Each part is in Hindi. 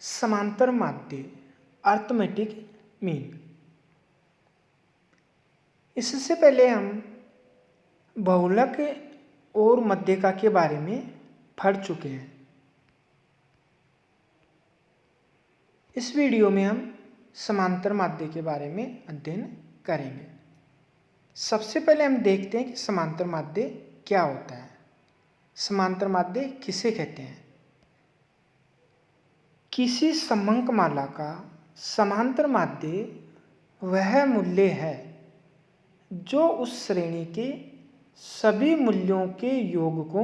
समांतर माध्य अर्थमेटिक मीन। इससे पहले हम बहुलक और मध्यिका के बारे में पढ़ चुके हैं। इस वीडियो में हम समांतर माध्य के बारे में अध्ययन करेंगे। सबसे पहले हम देखते हैं कि समांतर माध्य क्या होता है। समांतर माध्य किसे कहते हैं? किसी समंकमाला का समांतर माध्य वह मूल्य है जो उस श्रेणी के सभी मूल्यों के योग को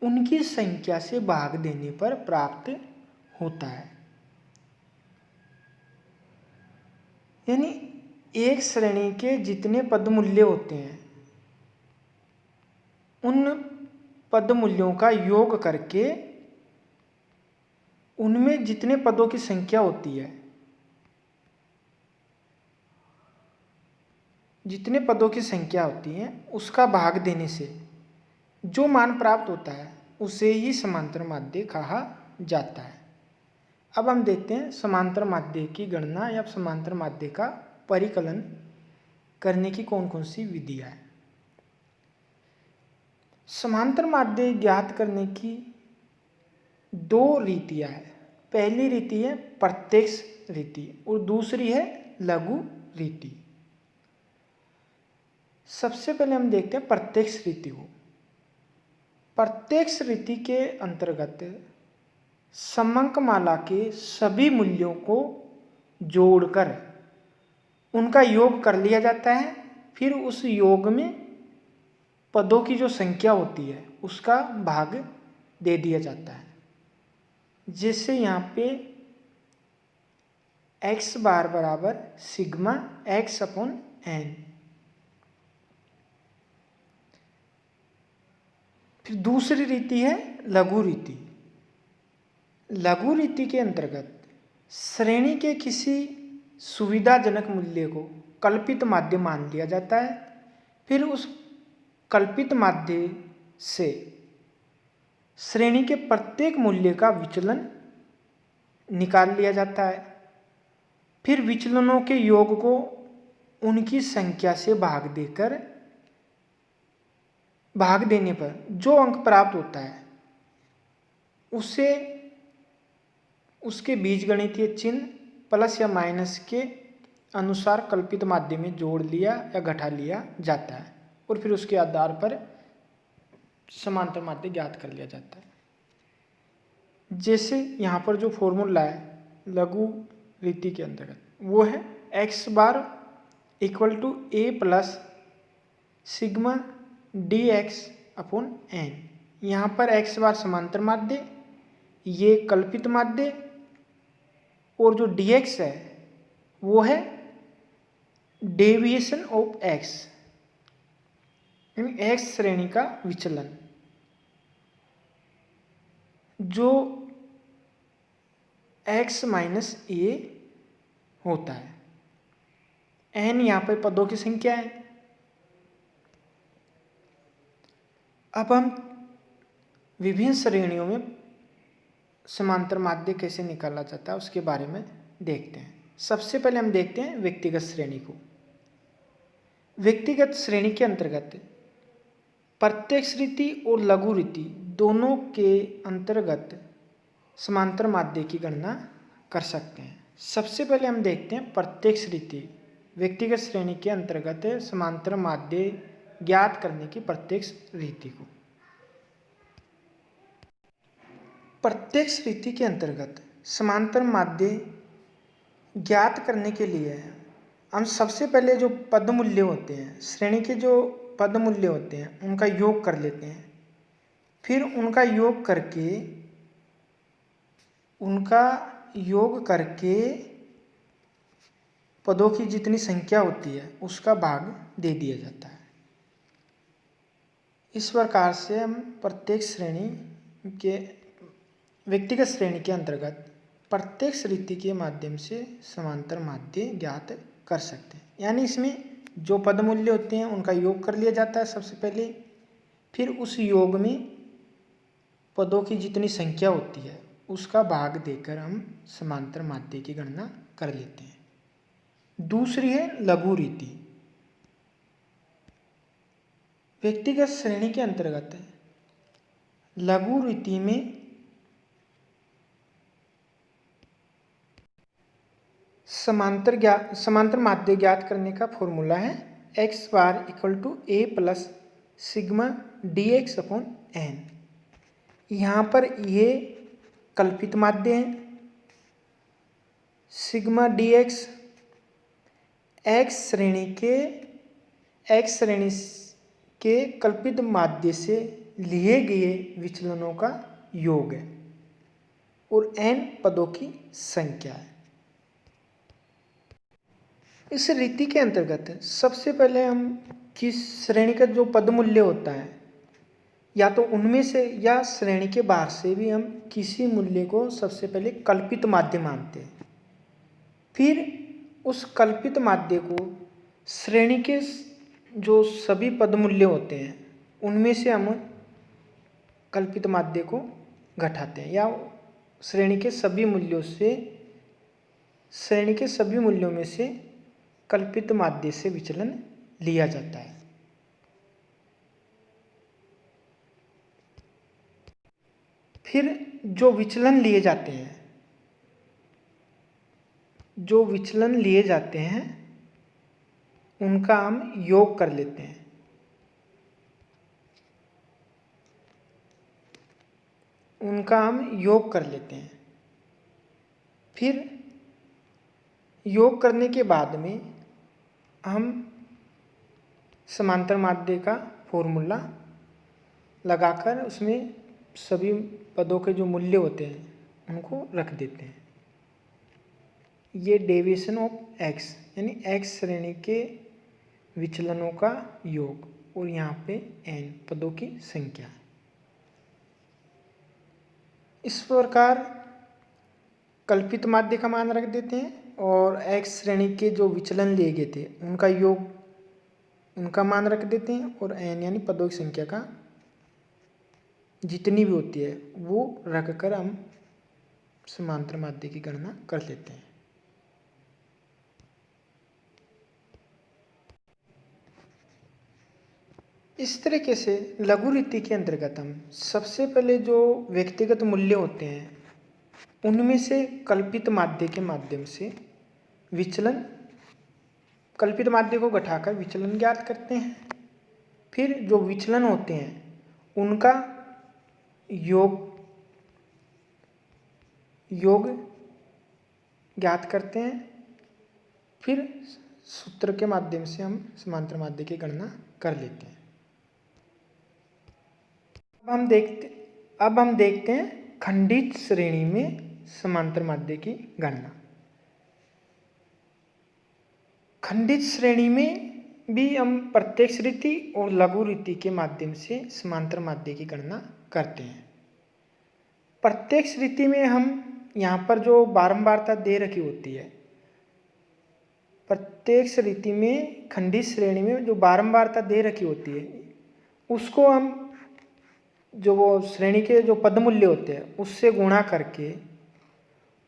उनकी संख्या से भाग देने पर प्राप्त होता है। यानी एक श्रेणी के जितने पद मूल्य होते हैं उन पद मूल्यों का योग करके उनमें जितने पदों की संख्या होती है, जितने पदों की संख्या होती है उसका भाग देने से जो मान प्राप्त होता है उसे ही समांतर माध्य कहा जाता है। अब हम देखते हैं समांतर माध्य की गणना या समांतर माध्य का परिकलन करने की कौन कौन सी विधियां हैं। समांतर माध्य ज्ञात करने की दो रीतियां हैं। पहली रीति है प्रत्यक्ष रीति और दूसरी है लघु रीति। सबसे पहले हम देखते हैं प्रत्यक्ष रीति को। प्रत्यक्ष रीति के अंतर्गत समंकमाला के सभी मूल्यों को जोड़कर उनका योग कर लिया जाता है। फिर उस योग में पदों की जो संख्या होती है उसका भाग दे दिया जाता है। जैसे यहाँ पे x बार बराबर सिग्मा x अपॉन n। फिर दूसरी रीति है लघु रीति। लघु रीति के अंतर्गत श्रेणी के किसी सुविधाजनक मूल्य को कल्पित माध्य मान लिया जाता है। फिर उस कल्पित माध्य से श्रेणी के प्रत्येक मूल्य का विचलन निकाल लिया जाता है। फिर विचलनों के योग को उनकी संख्या से भाग देने पर जो अंक प्राप्त होता है उसे उसके बीजगणितीय चिन्ह प्लस या माइनस के अनुसार कल्पित माध्य में जोड़ लिया या घटा लिया जाता है और फिर उसके आधार पर समांतर माध्य ज्ञात कर लिया जाता है। जैसे यहाँ पर जो फॉर्मूला है लघु रीति के अंतर्गत वो है x bar equal to a plus sigma dx upon n। यहाँ पर x बार समांतर माध्य, ये कल्पित माध्य और जो dx है वो है डेविएशन ऑफ x, यानी x श्रेणी का विचलन जो x माइनस a होता है। n यहाँ पर पदों की संख्या है। अब हम विभिन्न श्रेणियों में समांतर माध्य कैसे निकाला जाता है उसके बारे में देखते हैं। सबसे पहले हम देखते हैं व्यक्तिगत श्रेणी को। व्यक्तिगत श्रेणी के अंतर्गत प्रत्यक्ष रीति और लघु रीति दोनों के अंतर्गत समांतर माध्य की गणना कर सकते हैं। सबसे पहले हम देखते हैं प्रत्यक्ष रीति। व्यक्तिगत श्रेणी के अंतर्गत समांतर माध्य ज्ञात करने की प्रत्यक्ष रीति को। प्रत्यक्ष रीति के अंतर्गत समांतर माध्य ज्ञात करने के लिए हम सबसे पहले जो पद मूल्य होते हैं, श्रेणी के जो पद मूल्य होते हैं उनका योग कर लेते हैं। फिर उनका योग करके पदों की जितनी संख्या होती है उसका भाग दे दिया जाता है। इस प्रकार से हम व्यक्तिगत श्रेणी के अंतर्गत प्रत्यक्ष रीति के माध्यम से समांतर माध्य ज्ञात कर सकते हैं। यानी इसमें जो पद मूल्य होते हैं उनका योग कर लिया जाता है सबसे पहले। फिर उस योग में पदों की जितनी संख्या होती है उसका भाग देकर हम समांतर माध्य की गणना कर लेते हैं। दूसरी है लघु रीति। व्यक्तिगत श्रेणी के अंतर्गत लघु रीति में समांतर माध्य ज्ञात करने का फॉर्मूला है x bar equal to a plus sigma dx upon n। यहाँ पर ये कल्पित माध्य है, सिग्मा dx x श्रेणी के कल्पित माध्य से लिए गए विचलनों का योग है और n पदों की संख्या है। इस रीति के अंतर्गत सबसे पहले हम किस श्रेणी का जो पद मूल्य होता है या तो उनमें से या श्रेणी के बाहर से भी हम किसी मूल्य को सबसे पहले कल्पित माध्य मानते हैं। फिर उस कल्पित माध्य को श्रेणी के जो सभी पद मूल्य होते हैं उनमें से हम कल्पित माध्य को घटाते हैं या श्रेणी के सभी मूल्यों में से कल्पित माध्य से विचलन लिया जाता है। फिर जो विचलन लिए जाते हैं उनका हम योग कर लेते हैं। फिर योग करने के बाद में हम समांतर माध्य का फॉर्मूला लगाकर उसमें सभी पदों के जो मूल्य होते हैं उनको रख देते हैं। ये डेविएशन ऑफ x यानी x श्रेणी के विचलनों का योग और यहाँ पे n पदों की संख्या। इस प्रकार कल्पित माध्य का मान रख देते हैं और x श्रेणी के जो विचलन लिए गए थे उनका योग, उनका मान रख देते हैं और n यानी पदों की संख्या का जितनी भी होती है वो रख कर हम समांतर माध्य की गणना कर लेते हैं। इस तरीके से लघु रीति के अंतर्गत हम सबसे पहले जो व्यक्तिगत मूल्य होते हैं उनमें से कल्पित माध्य के माध्यम से कल्पित माध्य को घटाकर विचलन ज्ञात करते हैं। फिर जो विचलन होते हैं उनका योग ज्ञात करते हैं। फिर सूत्र के माध्यम से हम समांतर माध्य की गणना कर लेते हैं। अब हम देखते हैं खंडित श्रेणी में समांतर माध्य की गणना। खंडित श्रेणी में भी हम प्रत्यक्ष रीति और लघु रीति के माध्यम से समांतर माध्य की गणना करते हैं। प्रत्यक्ष रीति में हम यहाँ पर जो बारंबारता दे रखी होती है, प्रत्यक्ष रीति में खंडित श्रेणी में जो बारंबारता दे रखी होती है उसको हम जो वो श्रेणी के जो पदमूल्य होते हैं उससे गुणा करके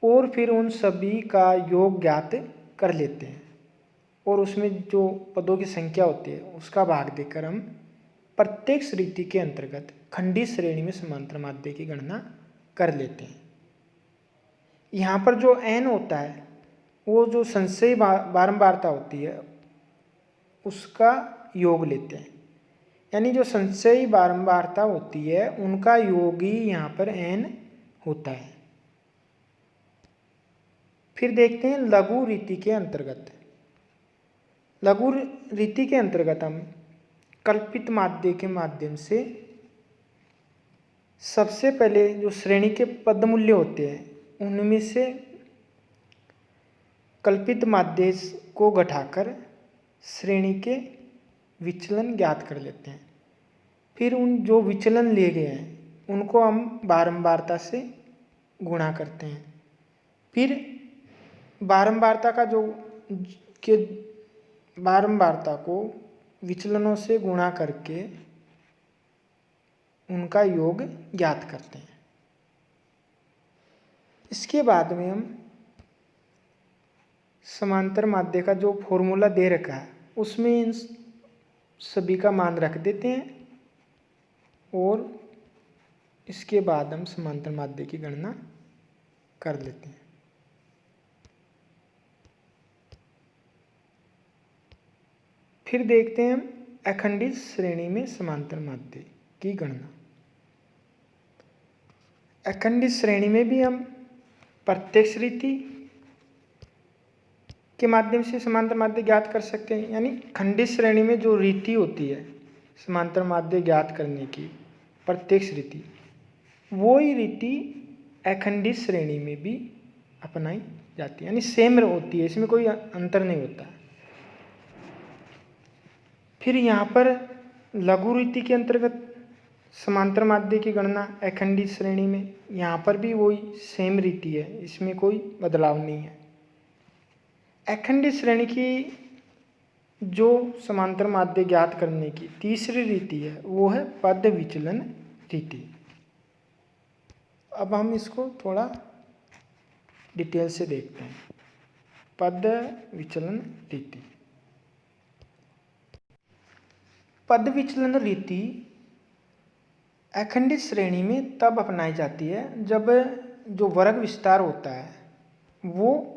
और फिर उन सभी का योग ज्ञात कर लेते हैं और उसमें जो पदों की संख्या होती है उसका भाग देकर हम प्रत्यक्ष रीति के अंतर्गत खंडित श्रेणी में समांतर माध्य की गणना कर लेते हैं। यहाँ पर जो n होता है वो जो संचयी बारंबारता होती है उसका योग लेते हैं, यानी जो संचयी बारंबारता होती है उनका योग ही यहाँ पर n होता है। फिर देखते हैं लघु रीति के अंतर्गत। लघु रीति के अंतर्गत हम कल्पित माध्य के माध्यम से सबसे पहले जो श्रेणी के पदमूल्य होते हैं उनमें से कल्पित माध्य को घटाकर श्रेणी के विचलन ज्ञात कर लेते हैं। फिर उन जो विचलन लिए गए हैं उनको हम बारंबारता से गुणा करते हैं। फिर बारंबारता को विचलनों से गुणा करके उनका योग ज्ञात करते हैं। इसके बाद में हम समांतर माध्य का जो फॉर्मूला दे रखा है उसमें इन सभी का मान रख देते हैं और इसके बाद हम समांतर माध्य की गणना कर लेते हैं। फिर देखते हैं हम अखंडित श्रेणी में समांतर माध्य की गणना। अखंडित श्रेणी में भी हम प्रत्यक्ष रीति के माध्यम से समांतर माध्य ज्ञात कर सकते हैं, यानी खंडित श्रेणी में जो रीति होती है समांतर माध्य ज्ञात करने की, प्रत्यक्ष रीति, वो ही रीति अखंडित श्रेणी में भी अपनाई जाती है, यानी सेम होती है, इसमें कोई अंतर नहीं होता। फिर यहाँ पर लघु रीति के अंतर्गत समांतर माध्य की गणना अखंडित श्रेणी में, यहाँ पर भी वही सेम रीति है, इसमें कोई बदलाव नहीं है। अखंडित श्रेणी की जो समांतर माध्य ज्ञात करने की तीसरी रीति है वो है पद विचलन रीति। अब हम इसको थोड़ा डिटेल से देखते हैं। पद विचलन रीति। पद विचलन रीति अखंडित श्रेणी में तब अपनाई जाती है जब जो वर्ग विस्तार होता है वो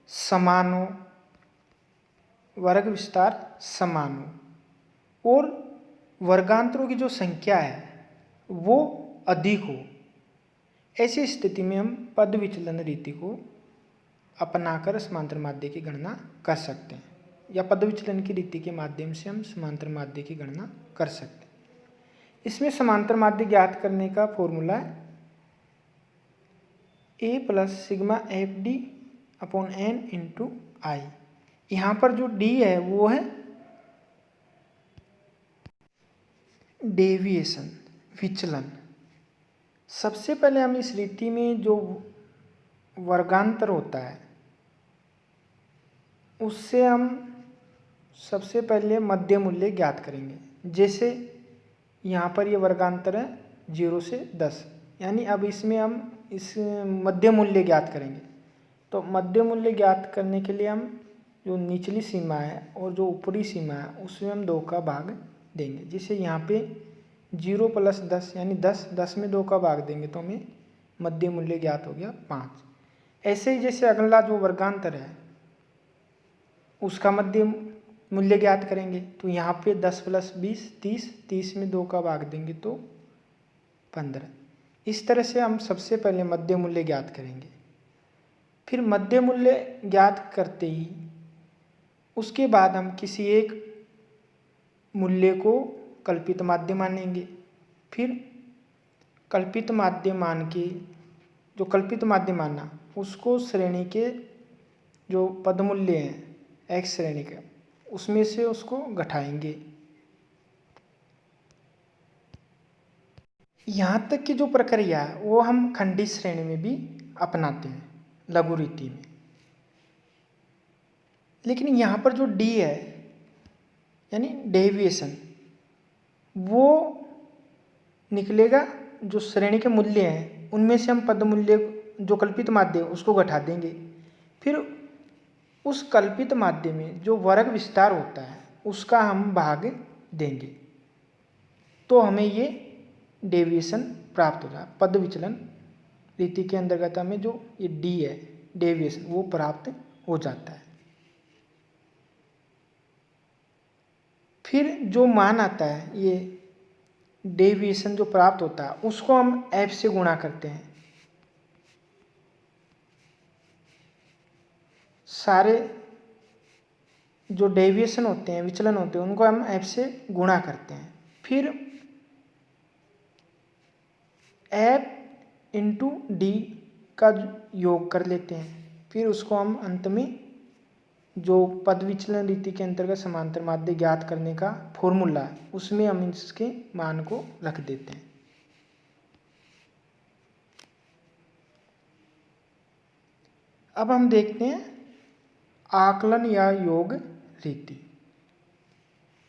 समान हो, वर्ग विस्तार समान हो और वर्गांतरों की जो संख्या है वो अधिक हो। ऐसी स्थिति में हम पद विचलन रीति को अपनाकर समांतर माध्य की गणना कर सकते हैं, या पद विचलन की रीति के माध्यम से हम समांतर माध्य की गणना कर सकते हैं। इसमें समांतर माध्य ज्ञात करने का फॉर्मूला है a plus sigma f d upon n into i. यहाँ पर जो d है वो है डेविएशन, विचलन। सबसे पहले हम इस रीति में जो वर्गांतर होता है उससे हम सबसे पहले मध्य मूल्य ज्ञात करेंगे। जैसे यहाँ पर ये वर्गांतर है 0 से 10, यानी अब इसमें हम इस मध्य मूल्य ज्ञात करेंगे। तो मध्य मूल्य ज्ञात करने के लिए हम जो निचली सीमा है और जो ऊपरी सीमा है उसमें हम 2 का भाग देंगे। जैसे यहाँ पे 0 प्लस 10 यानी 10 में 2 का भाग देंगे तो हमें मध्य मूल्य ज्ञात हो गया 5। ऐसे ही जैसे अगला जो वर्गांतर है उसका मध्य मूल्य ज्ञात करेंगे तो यहाँ पे 10 प्लस 20 30, 30 में 2 का भाग देंगे तो 15। इस तरह से हम सबसे पहले मध्य मूल्य ज्ञात करेंगे। फिर मध्य मूल्य ज्ञात करते ही उसके बाद हम किसी एक मूल्य को कल्पित माध्य मानेंगे। फिर कल्पित माध्य मान के जो कल्पित माध्य माना उसको श्रेणी के जो पद मूल्य हैं x श्रेणी के उसमें से उसको घटाएंगे। यहाँ तक की जो प्रक्रिया है वो हम खंडित श्रेणी में भी अपनाते हैं लघु रीति में। लेकिन यहाँ पर जो d है यानी डेविएशन वो निकलेगा जो श्रेणी के मूल्य हैं उनमें से हम पद मूल्य जो कल्पित माध्य है उसको घटा देंगे। फिर उस कल्पित माध्य में जो वर्ग विस्तार होता है उसका हम भाग देंगे तो हमें ये डेविएशन प्राप्त हो जाए। पद विचलन रीति के अंतर्गत हमें जो ये d है डेविएशन वो प्राप्त हो जाता है। फिर जो मान आता है ये डेविएशन जो प्राप्त होता है उसको हम f से गुणा करते हैं। सारे जो डेविएशन होते हैं विचलन होते हैं उनको हम f से गुणा करते हैं। फिर f इंटू डी का योग कर लेते हैं। फिर उसको हम अंत में जो पद विचलन रीति के अंतर्गत समांतर माध्य ज्ञात करने का फॉर्मूला है उसमें हम इसके मान को रख देते हैं। अब हम देखते हैं आकलन या योग रीति।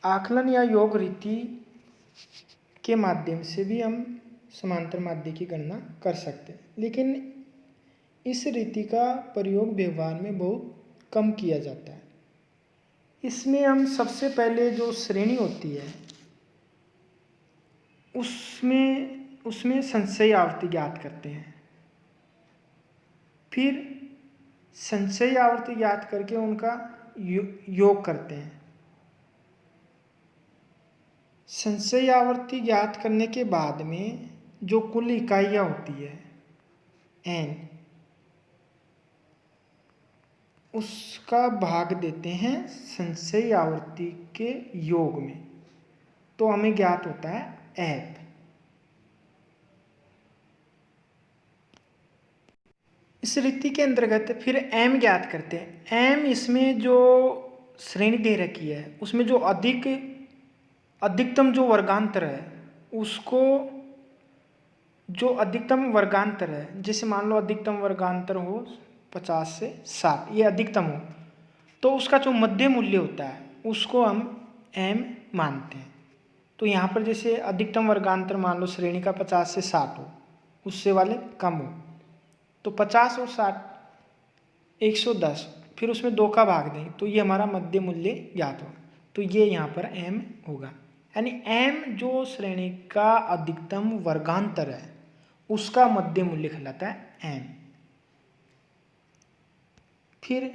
आकलन या योग रीति के माध्यम से भी हम समांतर माध्य की गणना कर सकते हैं, लेकिन इस रीति का प्रयोग व्यवहार में बहुत कम किया जाता है। इसमें हम सबसे पहले जो श्रेणी होती है उसमें संचयी आवर्ती ज्ञात करते हैं। फिर संचयी आवर्ती ज्ञात करके उनका योग करते हैं। संचयी आवर्ती ज्ञात करने के बाद में जो कुल इकाइयाँ होती है n, उसका भाग देते हैं संचयी आवर्ती के योग में, तो हमें ज्ञात होता है f। इस रीति के अंतर्गत फिर m ज्ञात करते हैं। m इसमें जो श्रेणी दे रखी है उसमें जो अधिकतम जो वर्गांतर है उसको, जो अधिकतम वर्गांतर है, जैसे मान लो अधिकतम वर्गांतर हो 50 से 60, ये अधिकतम हो, तो उसका जो मध्य मूल्य होता है उसको हम m मानते हैं। तो यहाँ पर जैसे अधिकतम वर्गांतर मान लो श्रेणी का 50 से 60 हो, उससे वाले कम हो, तो 50 और 60 110, फिर उसमें 2 का भाग दें तो ये हमारा मध्य मूल्य ज्ञात होगा, तो ये यहाँ पर m होगा। यानी m जो श्रेणी का अधिकतम वर्गांतर है उसका मध्य मूल्य कहलाता है m। फिर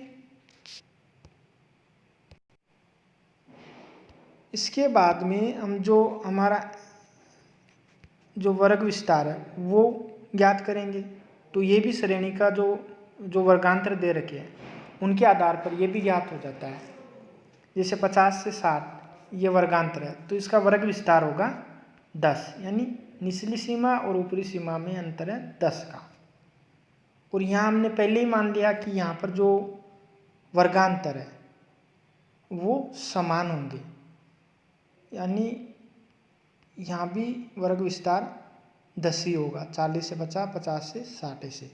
इसके बाद में हम जो हमारा जो वर्ग विस्तार है वो ज्ञात करेंगे। तो ये भी श्रेणी का जो वर्गांतर दे रखे हैं उनके आधार पर ये भी ज्ञात हो जाता है। जैसे 50 से 60 ये वर्गांतर है तो इसका वर्ग विस्तार होगा 10, यानी निचली सीमा और ऊपरी सीमा में अंतर है 10 का। और यहाँ हमने पहले ही मान लिया कि यहाँ पर जो वर्गांतर है वो समान होंगे, यानी यहाँ भी वर्ग विस्तार 10 ही होगा, 40 से 50, 50 से 60 से।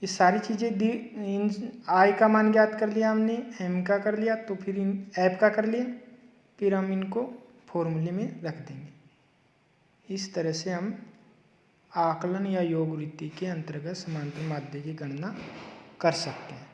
ये सारी चीज़ें दी, इन i का मान ज्ञात कर लिया हमने, m का कर लिया, तो फिर इन f का कर लिया, फिर हम इनको फॉर्मूले में रख देंगे। इस तरह से हम आकलन या योग वृत्ति के अंतर्गत समांतर माध्य की गणना कर सकते हैं।